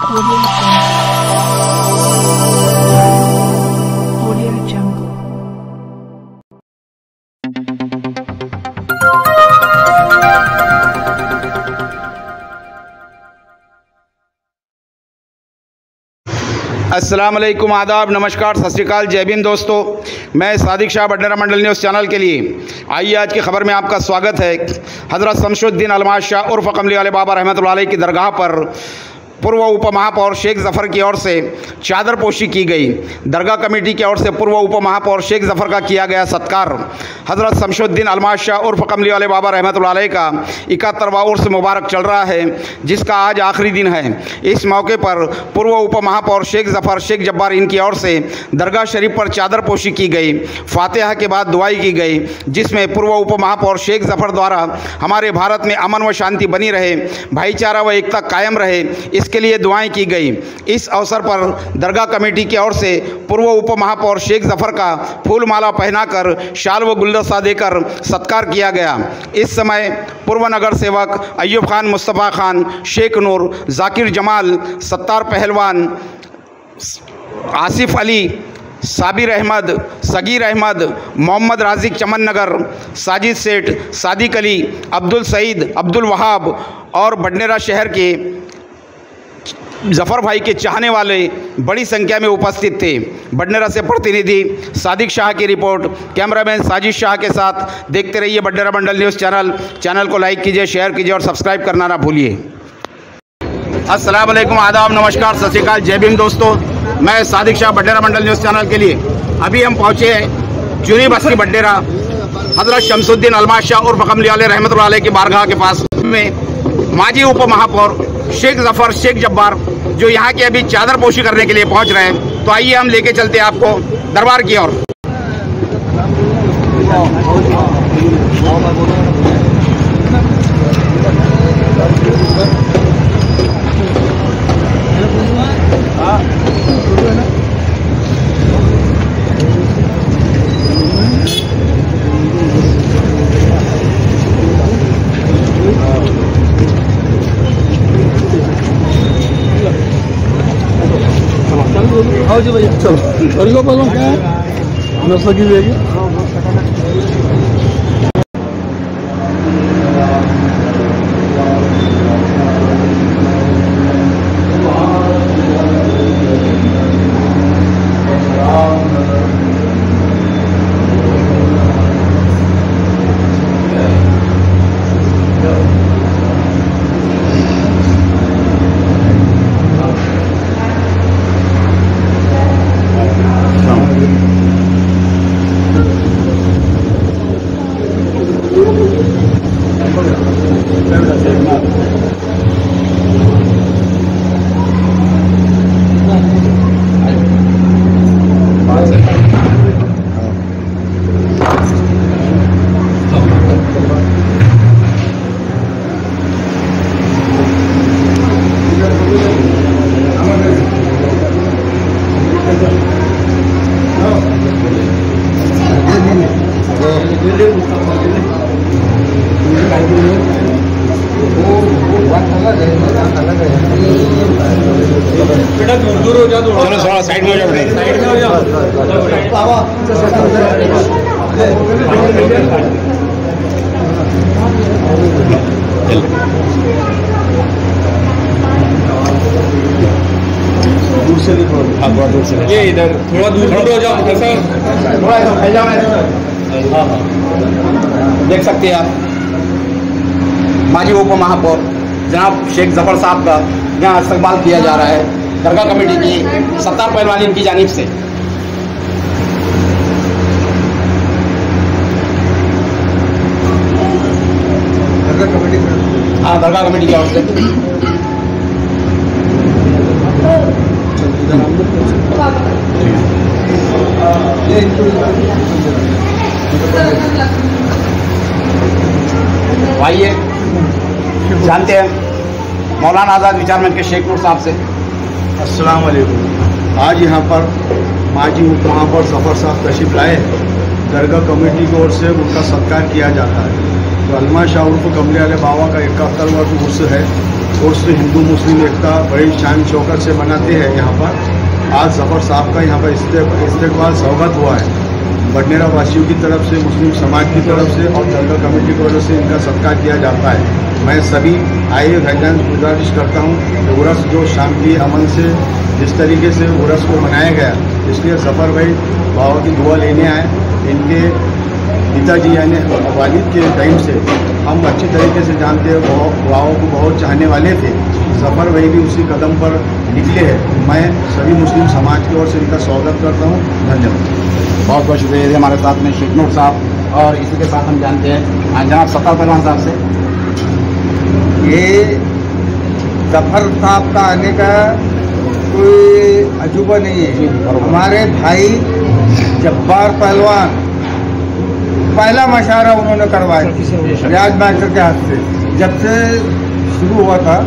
अस्सलाम वालेकुम, आदाब, नमस्कार, सत श्री अकाल, जय भीम दोस्तों। मैं सादिक शाह बडनेरा मंडल न्यूज़ चैनल के लिए आइए आज की खबर में आपका स्वागत है। हज़रत शमशुद्दीन अलमाज शाह उर्फ कमली वाले बाबा रहमतुल्लाह अलैह की दरगाह पर पूर्व उप महापौर शेख ज़फ़र की ओर से चादर पोशी की गई। दरगाह कमेटी की ओर से पूर्व उप महापौर शेख ज़फ़र का किया गया सत्कार। हज़रत शमशुद्दीन अलमाज शाह उर्फ कमली वाले बाबा रहमतुल्लाह अलैह का 71वां उर्स मुबारक चल रहा है, जिसका आज आखिरी दिन है। इस मौके पर पूर्व उप महापौर शेख ज़फ़र शेख जब्बार इनकी ओर से दरगाह शरीफ पर चादर पोशी की गई। फातिहा के बाद दुआई की गई, जिसमें पूर्व उप महापौर शेख ज़फ़र द्वारा हमारे भारत में अमन व शांति बनी रहे, भाईचारा व एकता कायम रहे, इसके लिए दुआएं की गई। इस अवसर पर दरगाह कमेटी की ओर से पूर्व उप महापौर शेख ज़फ़र का फूल माला पहनाकर शाल व गुलदस्ता देकर सत्कार किया गया। इस समय पूर्व नगर सेवक अय्यूब खान, मुस्तफ़ा खान, शेख नूर, जाकिर जमाल, सत्तार पहलवान, आसिफ अली, साबिर अहमद, सगीर अहमद, मोहम्मद राजिक चमन नगर, साजिद सेठ, सादिक अली, अब्दुल सईद, अब्दुल वहाब और बडनेरा शहर के ज़फ़र भाई के चाहने वाले बड़ी संख्या में उपस्थित थे। बडनेरा से प्रतिनिधि सादिक शाह की रिपोर्ट, कैमरामैन साजिद शाह के साथ। देखते रहिए बडनेरा मंडल न्यूज़ चैनल को लाइक कीजिए, शेयर कीजिए और सब्सक्राइब करना ना भूलिए। अस्सलाम वालेकुम, आदाब, नमस्कार, सत श्री अकाल, जय भीम दोस्तों। मैं सादिक शाह बडनेरा मंडल न्यूज़ चैनल के लिए अभी हम पहुँचे हैं जूनी बस्ती बडनेरा, हज़रत शमशुद्दीन अलमाज शाह उर्फ कमली वाले रहमतुल्लाह अलैह की बारगाह के पास में माजी उप महापौर शेख ज़फ़र शेख जब्बार जो यहाँ के अभी चादर पोशी करने के लिए पहुँच रहे हैं। तो आइए हम लेके चलते हैं आपको दरबार की ओर। आओ जी भैया, चलो और क्या है नस्ल की लेगी। बेटा दूर हो जा, थोड़ा साइड में हो जा, साइड में हो जा। दूर से थोड़ा दूर से, ये इधर थोड़ा दूर हो जाओ, देख सकते हैं आप माजी उप महापौर जनाब शेख ज़फ़र साहब का यहाँ इस्तकबाल किया जा रहा है दरगाह कमेटी की सत्तार पहलवान इनकी जानिब से। दरगाह कमेटी, हाँ, दरगाह कमेटी की ओर से। आइए जानते हैं मौलाना आज़ाद विचार मंच के शेख नूर साहब से। अस्सलाम वालेकुम। आज यहाँ पर माजी उप महापौर ज़फ़र साहब तशरीफ लाए हैं। दरगाह कमेटी की ओर से उनका सत्कार किया जाता है। तो अलमाज शाह उर्फ कमली वाले बाबा का 71वां उर्स है, उर्स हिंदू मुस्लिम एकता बड़ी शान शौकत से मनाते हैं। यहाँ पर आज जफ़र साहब का यहाँ पर इस्तकबाल स्वागत हुआ है। बडनेरा वासियों की तरफ से, मुस्लिम समाज की तरफ से और दरगाह कमेटी की वजह से इनका सत्कार किया जाता है। मैं सभी आए भाईजान गुजारिश करता हूँ कि उर्स जो शांति अमन से जिस तरीके से उर्स को मनाया गया, इसलिए जफ़र भाई बाबा की दुआ लेने आए। इनके पिताजी यानी वालिद के टाइम से हम अच्छी तरीके से जानते हैं, बाबा को बहुत चाहने वाले थे। जफ़र भाई भी उसी कदम पर निकले हैं। मैं सभी मुस्लिम समाज की ओर से इनका स्वागत करता हूँ। धन्यवाद। बहुत बहुत शुक्रिया। हमारे साथ में शेख नूर साहब और इसी के साथ हम जानते हैं जनाब सत्तार पहलवान साहब से। ये जफ़र साहब का आने का कोई अजूबा नहीं है। हमारे भाई जब्बार पहलवान पहला मशारा उन्होंने करवाया रियाज मास्टर के हाथ से। जब से शुरू हुआ था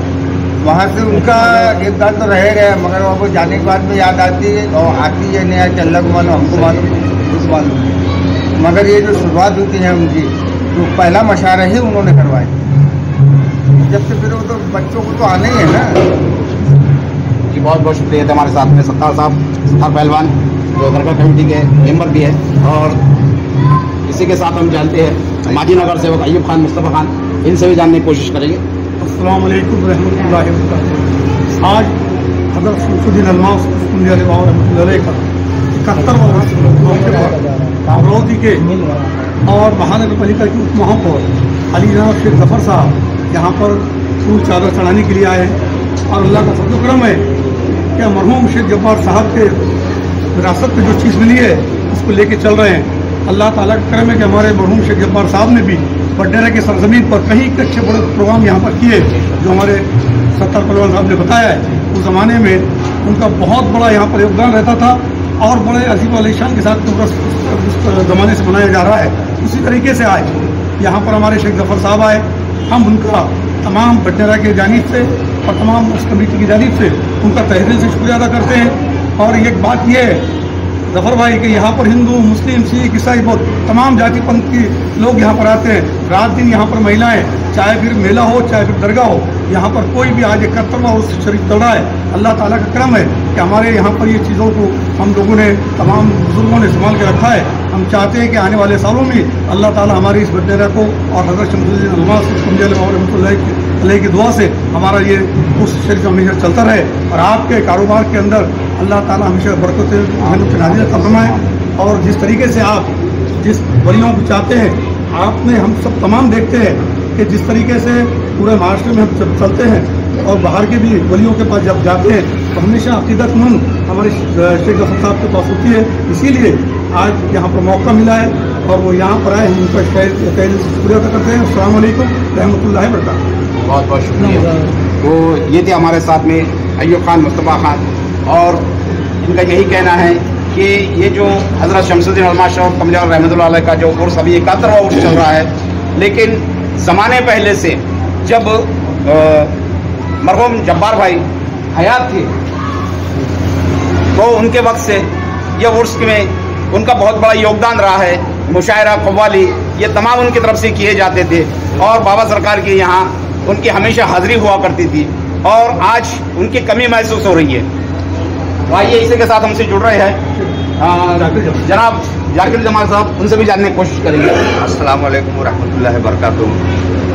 वहाँ से उनका योगदान तो रहे गया, मगर वो जाने के बाद में याद आती है और आती है नहीं कि अल्लाह को मानो, हमको मालूम, कुछ मालूम। मगर ये जो शुरुआत होती है उनकी, तो पहला मशारा ही उन्होंने करवाया। जब से फिर वो तो बच्चों को तो आना ही है ना। जी बहुत बहुत शुक्रिया। हमारे साथ में सत्तार साहब, सत्तार पहलवान जो दरगाह कमेटी के मेंबर भी है, और इसी के साथ हम जानते हैं माजी नगर सेवक अयूब खान, मुस्तफ़ा खान, इनसे भी जानने की कोशिश करेंगे। अस्सलाम वालेकुम रहमतुल्लाहि व बरकातुहू। आज हज़रत शमसुद्दीन अलमास रहमतुल्लाह का 71वां वर्ष मौके पर अमरावती के और महानगर पालिका के उप महापौर अली जनाब शेख जफ़र साहब यहाँ पर फूल चादर चढ़ाने के लिए आए हैं। और अल्लाह का फजल करम है कि मरहूम शेख जब्बार साहब के विरासत में जो चीज़ मिली है उसको लेके चल रहे हैं। अल्लाह ताला का करम है कि हमारे मरहूम शेख जब्बार साहब ने भी बडनेरा की सरजमीन पर कई अच्छे बड़े प्रोग्राम यहाँ पर किए, जो हमारे सत्तार पहलवान साहब ने बताया है। उस ज़माने में उनका बहुत बड़ा यहाँ पर योगदान रहता था और बड़े अजीब आलीशान के साथ उस ज़माने से मनाया जा रहा है। उसी तरीके से आज यहाँ पर हमारे शेख जफ़र साहब आए। हम उनका तमाम बडनेरा के जानिब से और तमाम उस कमेटी की जानिब से उनका तहे दिल से शुक्रिया अदा करते हैं। और एक बात यह है जफ़र भाई कि यहाँ पर हिंदू, मुस्लिम, सिख, ईसाई बहुत तमाम जाति पंथ के लोग यहाँ पर आते हैं। रात दिन यहाँ पर महिलाएं, चाहे फिर मेला हो चाहे फिर दरगाह हो, यहाँ पर कोई भी आज 71वां उर्स शरीफ चल रहा है। अल्लाह ताला का करम है कि हमारे यहाँ पर ये चीज़ों को हम लोगों ने, तमाम बुजुर्गों ने संभाल के रखा है। हम चाहते हैं कि आने वाले सालों में अल्लाह ताला हमारी इस बडनेरा को और हज़रत शमसुद्दीन अलमास की दुआ से हमारा ये उर्स शरीफ हमेशा चलता रहे और आपके कारोबार के अंदर अल्लाह ताला हमेशा बरकत नाज़िल फरमाए। और जिस तरीके से आप जिस वलियों को चाहते हैं, आपने हम सब तमाम देखते हैं कि जिस तरीके से पूरे महाराष्ट्र में हम जब चलते हैं और बाहर के भी वलियों के पास जब जाते हैं तो हमेशा अकीदतमंद हमारे शेख जफ़र साहब के पास होती है। इसीलिए आज यहाँ पर मौका मिला है और वो यहाँ पर आए, हम उनका तहे दिल से शुक्रिया अदा करते हैं। अस्सलाम वालेकुम रहमतुल्लाहि व बरकातुहू। बहुत बहुत शुक्रिया। तो ये थे हमारे साथ में अयूब खान, मुस्तफ़ा खान, और इनका यही कहना है कि ये जो हज़रत शमसुद्दीन अलमास कमलिया रहमतुल्लाह अलैह का जो उर्स अभी 71वां उर्स चल रहा है, लेकिन ज़माने पहले से जब मरहूम जब्बार भाई हयात थे तो उनके वक्त से ये उर्स में उनका बहुत बड़ा योगदान रहा है। मुशायरा, कव्वाली, ये तमाम उनकी तरफ से किए जाते थे और बाबा सरकार की यहाँ उनकी हमेशा हाज़िरी हुआ करती थी और आज उनकी कमी महसूस हो रही है। तो आइए इसी के साथ हमसे जुड़ रहे हैं जनाब जाकिर जमाल साहब, उनसे भी जानने की कोशिश करेंगे। अस्सलाम वालेकुम रहमतुल्लाहि व बरकातुहू।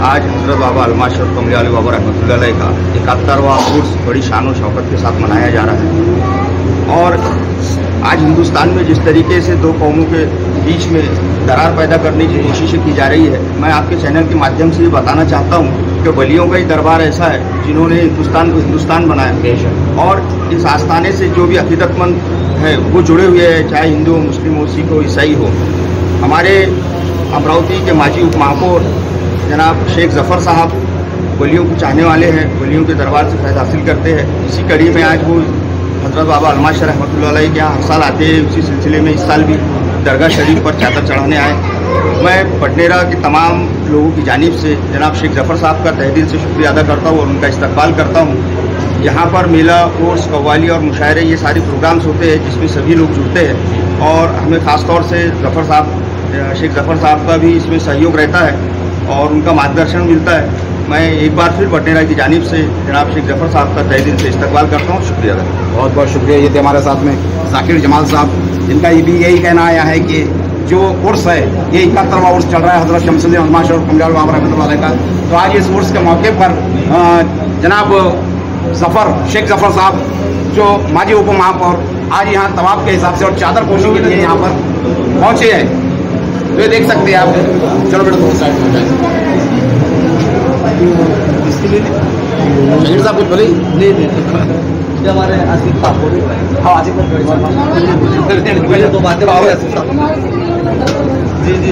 आज हज़रत बाबा अलमास कमलिया बाबा रहमतुल्लाह अलैह का 71वां उर्स बड़ी शान और शौकत के साथ मनाया जा रहा है। और आज हिंदुस्तान में जिस तरीके से दो कौमों के बीच में दरार पैदा करने की कोशिशें की जा रही है, मैं आपके चैनल के माध्यम से ये बताना चाहता हूँ कि वलियों का ही दरबार ऐसा है जिन्होंने हिंदुस्तान को हिंदुस्तान बनाया। और इस आस्थाने से जो भी अकीदतमंद है वो जुड़े हुए हैं, चाहे हिंदू हो, मुस्लिम हो, सिख हो, ईसाई हो। हमारे अमरावती के माजी उप महापौर जनाब शेख जफ़र साहब वलियों को चाहने वाले हैं, वलियों के दरबार से फैज़ हासिल करते हैं। इसी कड़ी में आज वो हज़रत बाबा अलमास रहमतुल्लाह अलैह के यहाँ हर साल आते हैं। उसी सिलसिले में इस साल भी दरगाह शरीफ पर चादर चढ़ाने आए। मैं बडनेरा के तमाम लोगों की जानिब से जनाब शेख जफ़र साहब का तहे दिल से शुक्रिया अदा करता हूँ और उनका इस्तकबाल करता हूँ। यहाँ पर मेला, कोर्स, कव्वाली और मुशायरे, ये सारे प्रोग्राम्स होते हैं जिसमें सभी लोग जुड़ते हैं और हमें ख़ास तौर से जफ़र साहब, शेख जफ़र साहब का भी इसमें सहयोग रहता है और उनका मार्गदर्शन मिलता है। मैं एक बार फिर बडनेरा की जानिब से जनाब शेख जफर साहब का तहे दिल से इस्तकबाल करता हूँ। शुक्रिया। बहुत बहुत शुक्रिया। ये थे हमारे साथ में जाकिर जमाल साहब, जिनका ये भी यही कहना आया है कि जो उर्स है ये 71वां उर्स चल रहा है हज़रत शमसुद्दीन अल्मा शाह कमलिया बाबा रहमतुल्लाह अलैह का। तो आज इस उर्स के मौके पर जनाब शेख जफर साहब जो माजी उप महापौर आज यहाँ तवाफ के हिसाब से और चादर पोशी के लिए यहाँ पर पहुँचे हैं। तो ये देख सकते हैं आप। चलो बेटा दो साइड हो जाए। इसके लिए शहीद साहब कुछ बोले नहीं हमारे आसिफ साहब। हाँ आसिफ दो बातें जी जी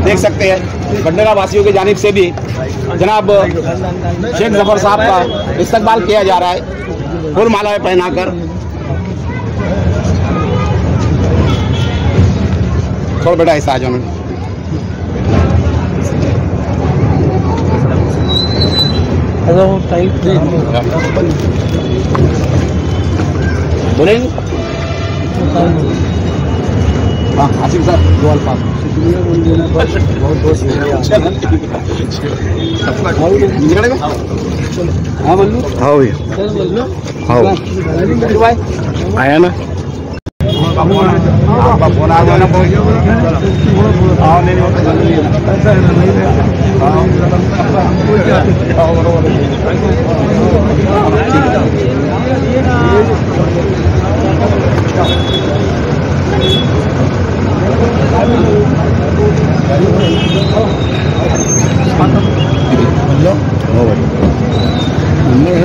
देख सकते हैं बडनेरा वासियों की जानिब से भी जनाब शेख जफर साहब का इस्तकबाल किया जा रहा है फूल मालाएं पहनाकर। थोड़ा बेटा ऐसा आ जाओ। बोलेंगे हाँ आसिफ साहब दो अल्फाज। हाँ बोलो। हाँ भैया हाँ आया ना आपका फोन आ जाना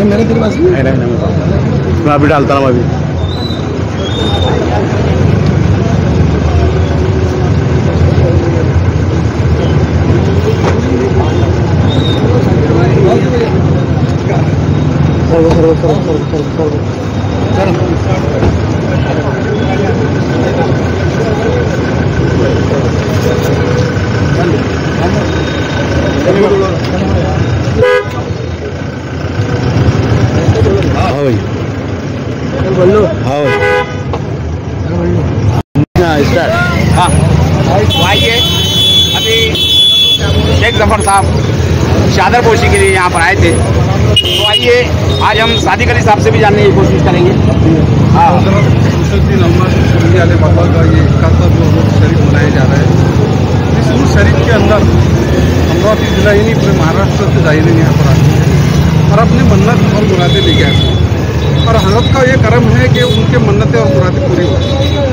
मेरे तेरे पास मैं अभी डालता हूँ अभी। हाँ तो आइए अभी शेख जफर साहब चादर पोशी के लिए यहाँ पर आए थे। तो आइए आज हम सादिक अली साहब से भी जानने की कोशिश करेंगे। हाँ शमसुद्दीन अल्मा शाह बाबा का ये 71वां शरीफ मनाया जा रहा है। इस उर्स शरीफ के अंदर अमरावती जिला ही नहीं पूरे महाराष्ट्र से जाहिरीन यहाँ पर आते हैं और अपनी मन्नत और मुरादें लेके आते हैं और हज़रत का ये करम है कि उनके मन्नतें और मुरादें पूरी होती हैं।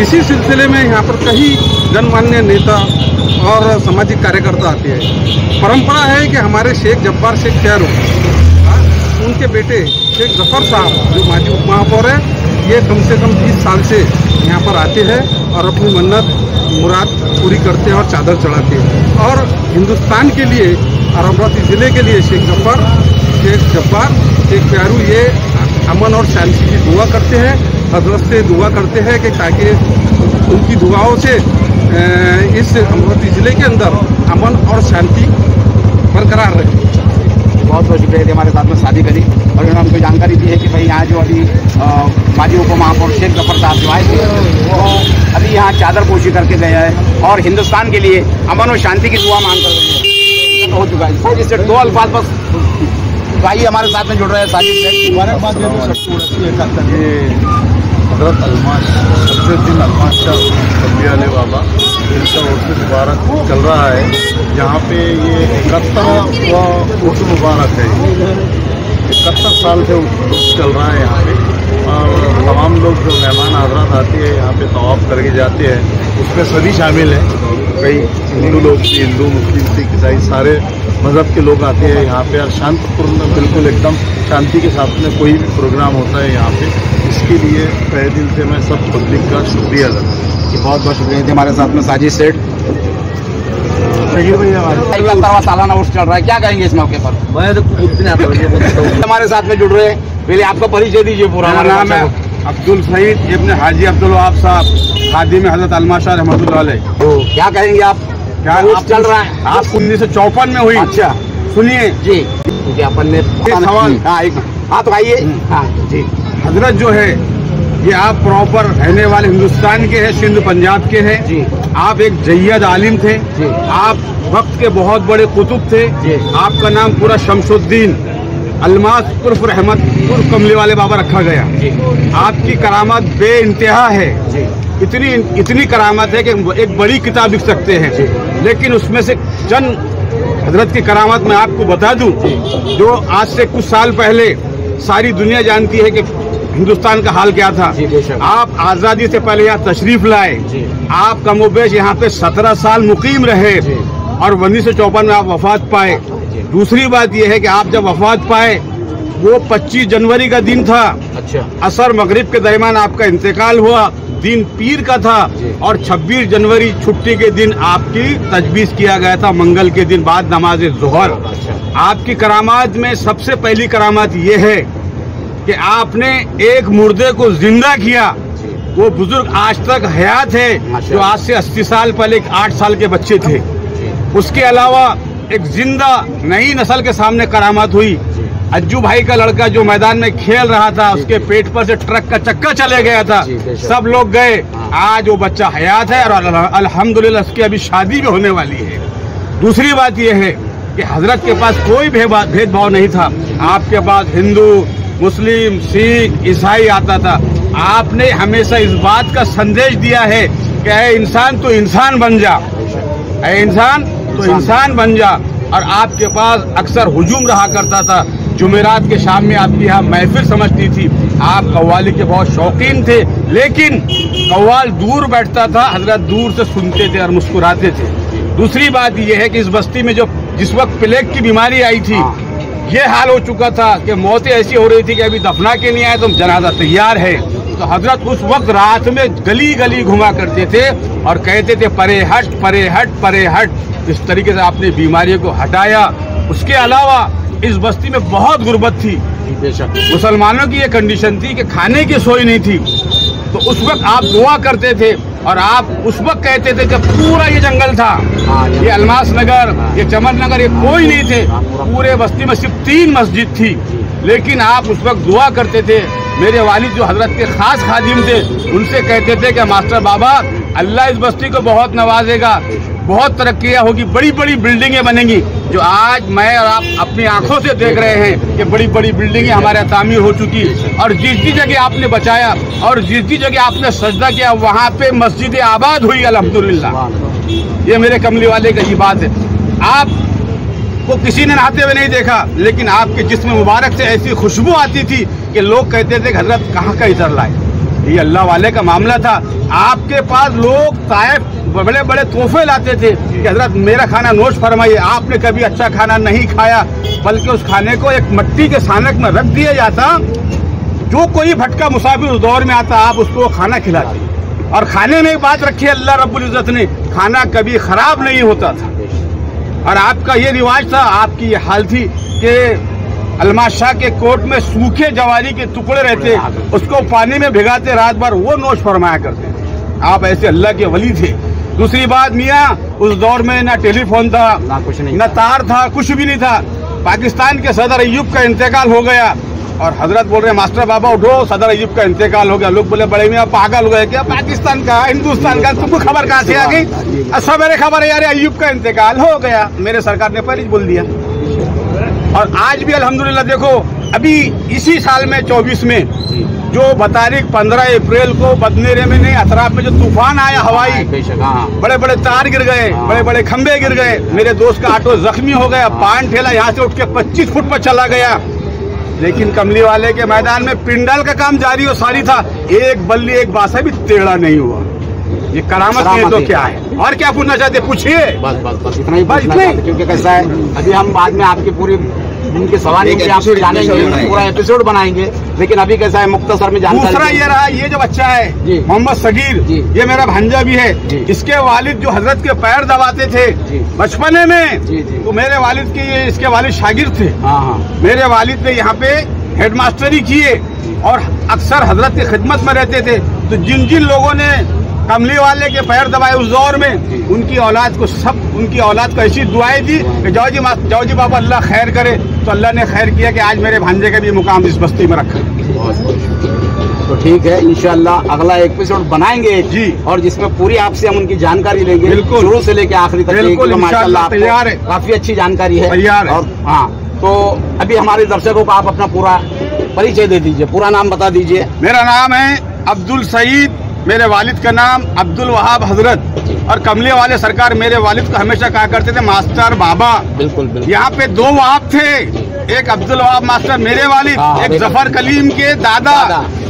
इसी सिलसिले में यहाँ पर कई जनमान्य नेता और सामाजिक कार्यकर्ता आते हैं। परंपरा है कि हमारे शेख जब्बार शेख प्यारो उनके बेटे शेख जफर साहब जो माजी उप महापौर है, ये कम से कम 20 साल से यहाँ पर आते हैं और अपनी मन्नत मुराद पूरी करते हैं और चादर चढ़ाते हैं। और हिंदुस्तान के लिए और अमरावती ज़िले के लिए शेख जब्बार शेख प्यारू ये अमन और शांति की दुआ करते हैं। हजरत से दुआ करते हैं कि ताकि उनकी दुआओं से इस अमरावती ज़िले के अंदर अमन और शांति बरकरार रहे। बहुत बहुत शुक्रिया। हमारे साथ में सादिक अली और उन्होंने हमको जानकारी दी है कि भाई यहाँ जो अभी माजी उप महापौर शेख जफर साहब जो आए थे वो अभी यहाँ चादर पोशी करके गए हैं और हिंदुस्तान के लिए अमन और शांति की दुआ मांग कर रहे हैं। हो चुका है सर, इससे दो अल्फाज बस। तो आइए हमारे साथ में जुड़ रहे हैं साजिद शेख। हज़रत शमसुद्दीन अल्मा शाह कमलिया बाबा इनका उर्स मुबारक चल रहा है। यहाँ पे ये 71वां उर्स मुबारक है। 71 साल से उर्स चल रहा है यहाँ पे और तमाम लोग जो मेहमान हज़रात आते हैं यहाँ पे तवाफ़ करके जाते हैं, उसमें सभी शामिल हैं। कई हिंदू लोग भी, हिंदू मुस्लिम सिख ईसाई सारे मज़हब के लोग आते हैं यहाँ पे और शांतिपूर्ण बिल्कुल एकदम शांति के साथ में कोई भी प्रोग्राम होता है यहाँ पे। इसके लिए तहे दिल से मैं सब पब्लिक का शुक्रिया अदा करता हूँ। बहुत बहुत शुक्रिया। हमारे साथ में साजिद सेठ सालाना उर्स चल रहा है, क्या कहेंगे इस मौके पर? मैं तो कुछ नहीं आता। हमारे साथ में जुड़ रहे हैं, पहले आपका परिचय दीजिए पूरा। हमारा नाम है अब्दुल सईद इब्न हाजी अब्दुल वहाब साहब, खादिम हज़रत अल्मा शाह रहमतुल्लाह अलैह। तो क्या कहेंगे आप? क्या उर्स चल रहा है? आप 1954 में हुई। अच्छा। सुनिए जी, क्योंकि अपन ने सवाल। हाँ एक हाँ तो आइए। हाँ जी, हजरत जो है ये आप प्रॉपर रहने वाले हिंदुस्तान के हैं, सिंध पंजाब के हैं जी। आप एक जय्यद आलिम थे जी। आप वक्त के बहुत बड़े कुतुब थे जी। आपका नाम पूरा शमशुद्दीन अलमास उर्फ रहमत उर्फ कमली वाले बाबा रखा गया जी। आपकी करामात बे इंतहा है जी। इतनी करामात है कि एक बड़ी किताब लिख सकते हैं लेकिन उसमें से चंद हजरत की करामात मैं आपको बता दूं जो आज से कुछ साल पहले सारी दुनिया जानती है कि हिंदुस्तान का हाल क्या था। जी, बेशक। आप आज़ादी से पहले यहाँ तशरीफ लाए जी। आप कमोबेश यहाँ पे 17 साल मुकीम रहे जी। और 1954 में आप वफात पाए। दूसरी बात यह है कि आप जब वफात पाए वो 25 जनवरी का दिन था। अच्छा। असर मगरिब के दरमियान आपका इंतकाल हुआ। दिन पीर का था और 26 जनवरी छुट्टी के दिन आपकी तजवीज़ किया गया था मंगल के दिन बाद नमाज ज़ोहर। अच्छा। आपकी करामात में सबसे पहली करामात ये है कि आपने एक मुर्दे को जिंदा किया। वो बुजुर्ग आज तक हयात है जो आज से 80 साल पहले 8 साल के बच्चे थे। उसके अलावा एक जिंदा नई नस्ल के सामने करामात हुई। अज्जू भाई का लड़का जो मैदान में खेल रहा था उसके पेट पर से ट्रक का चक्का चले गया था। सब लोग गए। आज वो बच्चा हयात है और अल्हम्दुलिल्लाह उसकी अभी शादी भी होने वाली है। दूसरी बात यह है कि हजरत के पास कोई भेदभाव नहीं था। आपके पास हिंदू मुस्लिम सिख ईसाई आता था। आपने हमेशा इस बात का संदेश दिया है कि ऐ इंसान तो इंसान बन जा, ऐ इंसान तो इंसान बन जा। और आपके पास अक्सर हुजूम रहा करता था। जुमेरात के शाम में आपकी यहाँ महफिल समझती थी। आप कव्वाली के बहुत शौकीन थे लेकिन कव्वाल दूर बैठता था, हजरत दूर से सुनते थे और मुस्कुराते थे। दूसरी बात यह है कि इस बस्ती में जो जिस वक्त प्लेग की बीमारी आई थी ये हाल हो चुका था कि मौतें ऐसी हो रही थी कि अभी दफना के नहीं आए तो जनाजा तैयार है। तो हजरत उस वक्त रात में गली गली घुमा करते थे और कहते थे परे हट परे हट परे हट। इस तरीके से आपने बीमारी को हटाया। उसके अलावा इस बस्ती में बहुत गुर्बत थी। मुसलमानों की ये कंडीशन थी कि खाने की सोई नहीं थी। तो उस वक्त आप दुआ करते थे और आप उस वक्त कहते थे जब पूरा ये जंगल था, ये अलमास नगर, ये चमन नगर, ये कोई नहीं थे। पूरे बस्ती में सिर्फ 3 मस्जिद थी। लेकिन आप उस वक्त दुआ करते थे। मेरे वालिद जो हजरत के खास खादिम थे उनसे कहते थे कि मास्टर बाबा अल्लाह इस बस्ती को बहुत नवाजेगा, बहुत तरक्कियाँ होगी, बड़ी बड़ी बिल्डिंगें बनेंगी। जो आज मैं और आप अपनी आंखों से देख रहे हैं कि बड़ी बड़ी बिल्डिंगें हमारे तामीर हो चुकी। और जिस जिस जगह आपने बचाया और जिस जिस जगह आपने सजदा किया वहाँ पे मस्जिद आबाद हुई अल्हम्दुलिल्लाह। ये मेरे कमली वाले का ही बात है। आपको किसी ने नहाते हुए नहीं देखा लेकिन आपके जिस्म मुबारक से ऐसी खुशबू आती थी कि लोग कहते थे कि हजरत कहाँ का इधर लाए। ये अल्लाह वाले का मामला था। आपके पास लोग ताइफ बड़े बड़े तोहफे लाते थे कि हजरत मेरा खाना नोश फरमाइए। आपने कभी अच्छा खाना नहीं खाया बल्कि उस खाने को एक मिट्टी के सानक में रख दिया जाता। जो कोई भटका मुसाफिर उस दौर में आता आप उसको खाना खिलाते। और खाने में एक बात रखी अल्लाह रब्बुल इज्जत ने, खाना कभी खराब नहीं होता था। और आपका ये रिवाज था, आपकी ये हाल थी कि अलमास शाह के कोट में सूखे जवारी के टुकड़े रहते, उसको पानी में भिगाते, रात भर वो नोश फरमाया करते। आप ऐसे अल्लाह के वली थे। दूसरी बात मियाँ, उस दौर में ना टेलीफोन था ना कुछ नहीं, ना तार था, कुछ भी नहीं था। पाकिस्तान के सदर अय्यूब का इंतकाल हो गया और हजरत बोल रहे हैं मास्टर बाबा उठो, सदर अय्यूब का इंतकाल हो गया। लोग बोले बड़े मियाँ पागल हो गए क्या, पाकिस्तान का हिंदुस्तान का, तुमको खबर कहाँ से आ गई? सवेरे खबर है यार अय्यूब का इंतकाल हो गया। मेरे सरकार ने पहले ही बोल दिया। और आज भी अल्हम्दुलिल्लाह देखो अभी इसी साल में 24 में जो बतारीख 15 अप्रैल को बदनेरे में नहीं अतराफ में जो तूफान आया हवाई, बड़े बड़े तार गिर गए, बड़े बड़े खंबे गिर गए। मेरे दोस्त का ऑटो जख्मी हो गया, पान ठेला यहाँ से उठ के 25 फुट पर चला गया। लेकिन कमली वाले के मैदान में पिंडल का काम जारी और सारी था। एक बल्ली एक बासा भी टेढ़ा नहीं हुआ। ये करामत है तो क्या है? और क्या पूछना चाहते पूछिए। बस इतना ही पूछना चाहते, क्योंकि कैसा है अभी हम बाद में आपकी पूरी उनके सवाल आपसे जानेंगे, पूरा एपिसोड बनाएंगे। लेकिन अभी कैसा है मुख्तसर में जानकारी। दूसरा ये रहा, ये जो बच्चा है मोहम्मद सगीर, ये मेरा भांजा भी है। इसके वालिद जो हजरत के पैर दबाते थे बचपने में, तो मेरे वालिद के इसके वालिद शागिर्द थे। मेरे वालिद ने यहाँ पे हेडमास्टरी किए और अक्सर हजरत की खिदमत में रहते थे। तो जिन जिन लोगों ने कमली वाले के पैर दबाए उस दौर में उनकी औलाद को ऐसी दुआएं दी कि जाओ जी बाबा अल्लाह खैर करे। तो अल्लाह ने खैर किया कि आज मेरे भांजे का भी मुकाम इस बस्ती में रखा। तो ठीक है, इंशाल्लाह अगला एपिसोड बनाएंगे जी, और जिसमें पूरी आपसे हम उनकी जानकारी लेंगे, बिल्कुल शुरू से लेकर आखिरी तक। बिल्कुल माशाल्लाह तैयार है, काफी अच्छी जानकारी है तैयार है। और हाँ, तो अभी हमारे दर्शकों को आप अपना पूरा परिचय दे दीजिए, पूरा नाम बता दीजिए। मेरा नाम है अब्दुल सईद, मेरे वालिद का नाम अब्दुल वहाब हजरत, और कमले वाले सरकार मेरे वालिद को हमेशा कहा करते थे मास्टर बाबा। बिल्कुल बिल्कुल। यहाँ पे दो वहाब थे, एक अब्दुल वहाब मास्टर मेरे वालिद, एक जफर कलीम के दादा,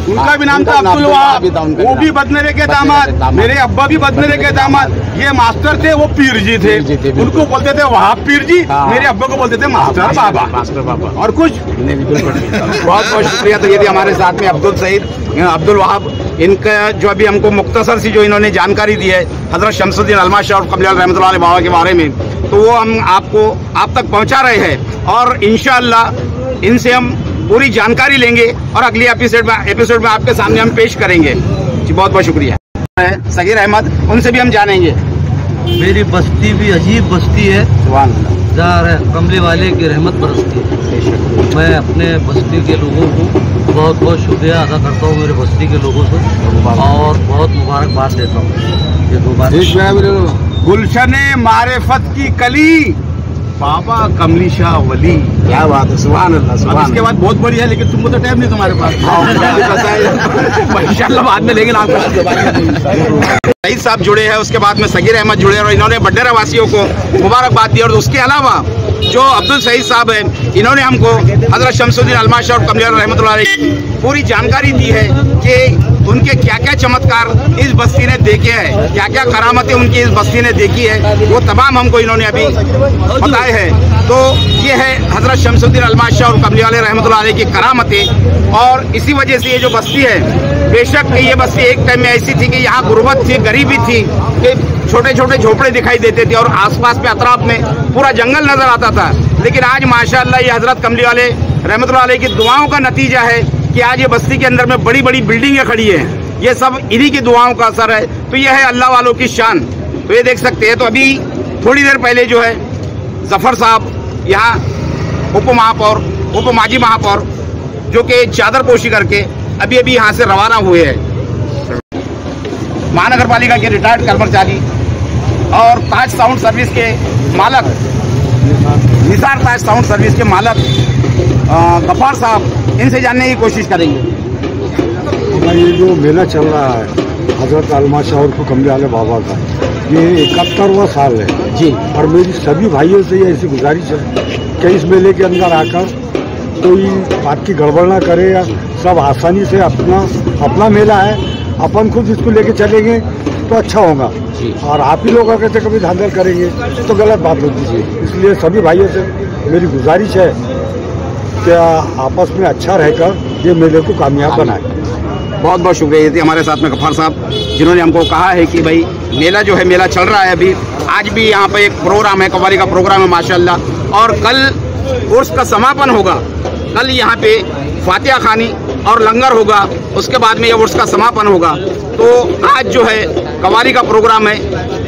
उनका भी नाम था अब्दुल वहाब, वो भी बदनेरे के दामाद, मेरे अब्बा भी बदनेरे के दामाद। ये मास्टर थे, वो पीर जी थे, उनको बोलते थे वहाब पीर जी, मेरे अब्बा को बोलते थे मास्टर बाबा। मास्टर बाबा और कुछ बहुत बहुत शुक्रिया। तो ये भी हमारे साथ में अब्दुल सईद, अब्दुल वहाब, इनका जो अभी हमको मुख्तसर सी जो इन्होंने जानकारी दी है हजरत शमसुद्दीन अलमा शाह और कमली वाले रहमतुल्लाह अलैह बाबा के बारे में, तो वो हम आप तक पहुंचा रहे हैं, और इंशाअल्लाह इनसे हम पूरी जानकारी लेंगे और अगली एपिसोड में आपके सामने हम पेश करेंगे जी। बहुत बहुत शुक्रिया। सगीर अहमद, उनसे भी हम जानेंगे। मेरी बस्ती भी अजीब बस्ती है, जहाँ कमले वाले की रहमत बरसती है। मैं अपने बस्ती के लोगों को बहुत बहुत शुक्रिया अदा करता हूँ, मेरे बस्ती के लोगों से, और बहुत मुबारकबाद देता हूँ। ये 2 बात। गुलशने मारिफत की कली, बाबा कमली शाह वली। क्या बात है, सुभान अल्लाह, सुभान अल्लाह। इसके बाद बहुत बड़ी है, लेकिन तुमको तो टाइम नहीं तुम्हारे पास। इंशाअल्लाह बाद में लेंगे आपको। सईद साहब जुड़े हैं, उसके बाद में सगीर अहमद जुड़े, और इन्होंने बड्डेरा वासियों को मुबारकबाद दी। और उसके अलावा जो अब्दुल सईद साहब हैं, इन्होंने हमको हजरत शमसुद्दीन अलमा शाह और कमली वाले रहमतुल्लाह अलैह की पूरी जानकारी दी है कि उनके क्या क्या चमत्कार इस बस्ती ने देखे हैं, क्या क्या करामतें उनकी इस बस्ती ने देखी है, वो तमाम हमको इन्होंने अभी बताए हैं। तो ये है हजरत शमसुद्दीन अलमा शाह और कमली वाले रहमतुल्लाह अलैह की करामतें, और इसी वजह से ये जो बस्ती है, बेशक ये बस्ती एक टाइम में ऐसी थी कि यहाँ गुर्बत थी, गरीबी थी, कि छोटे छोटे झोपड़े दिखाई देते थे और आसपास में अतराफ में पूरा जंगल नजर आता था। लेकिन आज माशाअल्लाह ये हजरत कमली वाले रहमतुल्लाह अलैह की दुआओं का नतीजा है कि आज ये बस्ती के अंदर में बड़ी बड़ी बिल्डिंगें खड़ी हैं। ये सब इन्हीं की दुआओं का असर है। तो ये है अल्लाह वालों की शान। तो ये देख सकते हैं। तो अभी थोड़ी देर पहले जो है जफर साहब यहाँ उप माजी महापौर जो कि चादर पोशी करके अभी यहाँ से रवाना हुए हैं। महानगर पालिका के रिटायर्ड कर्मचारी और ताज साउंड सर्विस के मालक, निसार ताज साउंड सर्विस के मालक गफ्फार साहब, इनसे जानने की कोशिश करेंगे। ये जो मेला चल रहा है हजरत अलमा शाह और कमली वाले बाबा का, ये 71वां साल है जी। और मेरी सभी भाइयों से ये ऐसी गुजारिश है कि इस मेले के अंदर आकर कोई बात की गड़बड़ ना करे, या सब आसानी से अपना मेला है, अपन खुद इसको लेके चलेंगे तो अच्छा होगा। और आप ही लोग अगर कभी धांधल करेंगे तो गलत बात होती है। इसलिए सभी भाइयों से मेरी गुजारिश है कि आपस में अच्छा रहकर ये मेले को कामयाब बनाए। बहुत बहुत शुक्रिया। ये थे हमारे साथ में गफ्फार साहब, जिन्होंने हमको कहा है कि भाई मेला जो है, मेला चल रहा है अभी। आज भी यहाँ पे एक प्रोग्राम है, कव्वाली का प्रोग्राम है माशाल्लाह, और कल उर्स का समापन होगा। कल यहाँ पे फातिहा खानी और लंगर होगा, उसके बाद में ये उर्स का समापन होगा। तो आज जो है कव्वाली का प्रोग्राम है,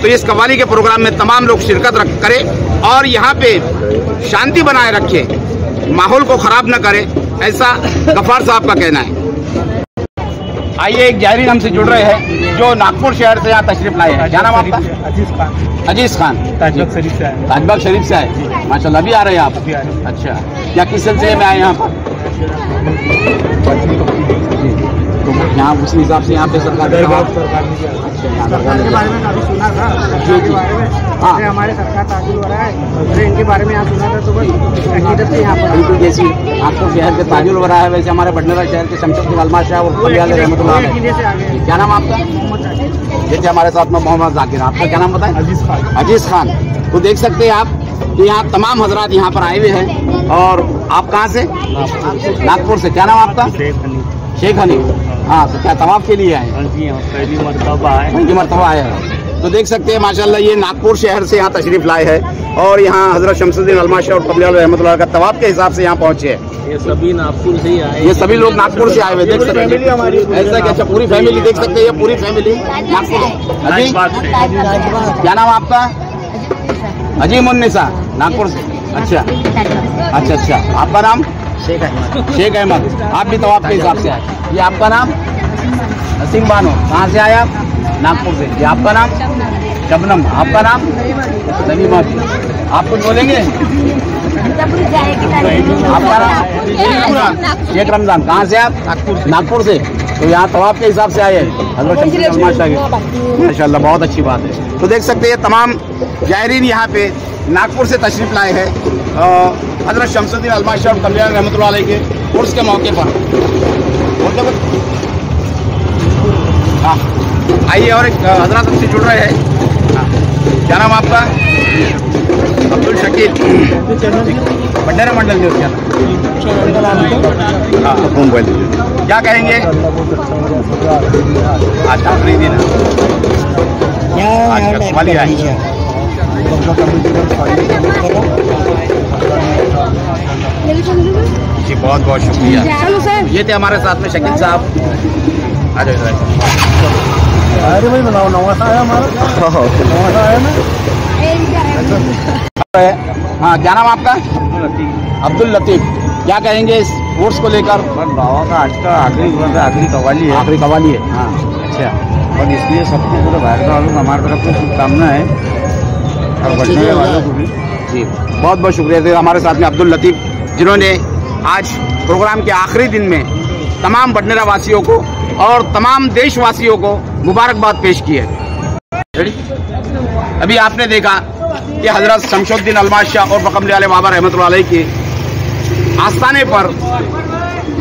तो इस कव्वाली के प्रोग्राम में तमाम लोग शिरकत करें और यहाँ पे शांति बनाए रखे, माहौल को खराब न करे, ऐसा गफ्फार साहब का कहना है। आइए एक जायरीन हमसे जुड़ रहे हैं जो नागपुर शहर से यहाँ तशरीफ लाए हैं। क्या नाम आपका? अजीज खान। ताजबाग शरीफ से आए। माशाल्लाह। अभी आ रहे हैं आप? अच्छा, क्या किस सिलसिले में आए यहाँ पर? तो यहाँ उस हिसाब से यहाँ पे सरकार के बारे में काफी सुना था। हाँ, हमारे सरकार ताजुल हो रहा है, इनके बारे में यहाँ सुना था, तो बस अकीदत से यहाँ पर बिल्कुल जैसी आपको शहर के ताजुल हो रहा है, वैसे हमारे बडनेरा शहर के शमसुद्दीन अलमा शाह और कमली वाले रहमतुल्लाह अलैह। क्या नाम आपका? जैसे हमारे साथ में मोहम्मद जाकिर। आपका क्या नाम बताएं? अजीज खान। तो देख सकते हैं आप कि यहाँ तमाम हजरात यहाँ पर आए हुए हैं। और आप कहाँ से? नागपुर से। क्या नाम आपका? शेख हनी। हाँ, तो क्या तवाफ के लिए आए? पहली मरतबा आए हैं। तो देख सकते हैं माशाल्लाह ये नागपुर शहर से यहाँ तशरीफ लाए हैं और यहाँ हजरत शमसुद्दीन अलमाशाह और कमली वाले रहमतुल्लाह का तवाफ के हिसाब से यहाँ पहुँचे हैं। ये सभी नागपुर से ही आए, ये सभी लोग नागपुर से आए हुए देख सकते हैं। ऐसा क्या? अच्छा, पूरी फैमिली देख सकते हैं, ये पूरी फैमिली नागपुर। अजी क्या नाम आपका? अजीम उन्निसा, नागपुर से। अच्छा अच्छा अच्छा, आपका नाम? शेख अहमद। आप भी तवाफ के हिसाब से आए। ये आपका नाम? नसीम बानो। कहाँ से आए आप? नागपुर से। ये आपका नाम? शबनम। आपका नाम? सलीमा। आप कुछ बोलेंगे? आपका नाम? शेख रमजान। कहाँ से आप? नागपुर से। तो यहाँ तवाफ के हिसाब से आए हैं हजरत शमसुद्दीन अलमाशाह के। माशाल्लाह, बहुत अच्छी बात है। तो देख सकते हैं तमाम जायरीन यहाँ पे नागपुर से तशरीफ लाए हैं हजरत शमसुद्दीन अलमाशाह और कमली वाले रहमतुल्लाह अलैह के उर्स के मौके पर। हाँ, आइए और एक हजरत हमसे जुड़ रहे हैं। हाँ, क्या नाम आपका? अब्दुल शकील, बंडेरा मंडल न्यूज़ चैनल। हाँ, क्या कहेंगे? आज आखिरी दिन है, आज का सवाल है। जी बहुत बहुत शुक्रिया। ये थे हमारे साथ में शकील साहब। आ जाओ। अरे भाई बनाओ, नवासा आया हमारा, नवासा आया ना। हाँ, क्या नाम आपका? अब्दुल लतीफ। क्या कहेंगे इस कोर्स को लेकर? बाबा का आज का आखिरी कवाली है। आखिरी कवाली है। हाँ, अच्छा। और इसलिए सबको पूरे भारत वालों को हमारे तरफ से शुभकामना है और बचने वालों को भी। जी बहुत बहुत शुक्रिया। थे हमारे साथ में अब्दुल लतीफ, जिन्होंने आज प्रोग्राम के आखिरी दिन में तमाम बडनेरा वासियों को और तमाम देशवासियों को मुबारकबाद पेश की है। अभी आपने देखा कि हजरत शमसुद्दीन अलमाशाह और कमली वाले बाबा रहमतुल्लाह अलैह के आस्थाने पर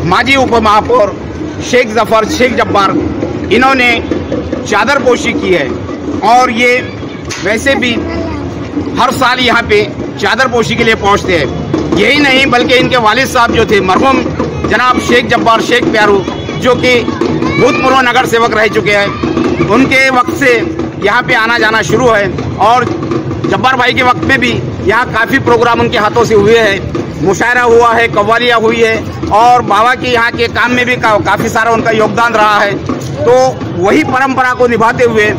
माजी उप महापौर शेख जफर शेख जब्बार इन्होंने चादर पोशी की है। और ये वैसे भी हर साल यहाँ पे चादर पोशी के लिए पहुँचते हैं। यही नहीं बल्कि इनके वालिद साहब जो थे मरहूम जनाब शेख जब्बार शेख प्यारू, जो कि भूतपूर्व नगर सेवक रह चुके हैं, उनके वक्त से यहाँ पे आना जाना शुरू है। और जब्बार भाई के वक्त में भी यहाँ काफ़ी प्रोग्राम उनके हाथों से हुए हैं, मुशायरा हुआ है, कव्वालियाँ हुई है और बाबा के यहाँ के काम में भी काफ़ी सारा उनका योगदान रहा है। तो वही परंपरा को निभाते हुए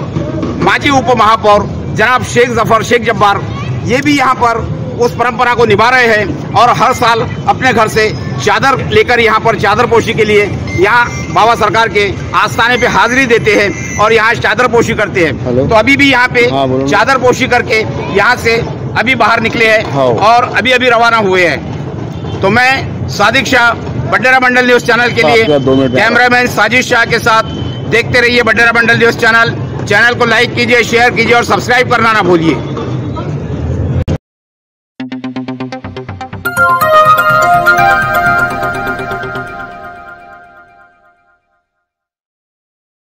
माजी उप महापौर जनाब शेख जफर शेख जब्बार ये भी यहाँ पर उस परंपरा को निभा रहे हैं और हर साल अपने घर से चादर लेकर यहाँ पर चादर पोशी के लिए यहाँ बाबा सरकार के आस्थाने पे हाजिरी देते हैं और यहाँ चादर पोशी करते हैं। तो अभी भी यहाँ पे चादर पोशी करके यहाँ से अभी बाहर निकले हैं और अभी अभी रवाना हुए हैं। तो मैं सादिक शाह बडनेरा मंडल न्यूज़ चैनल के लिए कैमरामैन साजिद शाह के साथ देखते रहिए बडनेरा मंडल न्यूज़ चैनल को लाइक कीजिए, शेयर कीजिए और सब्सक्राइब करना ना भूलिए।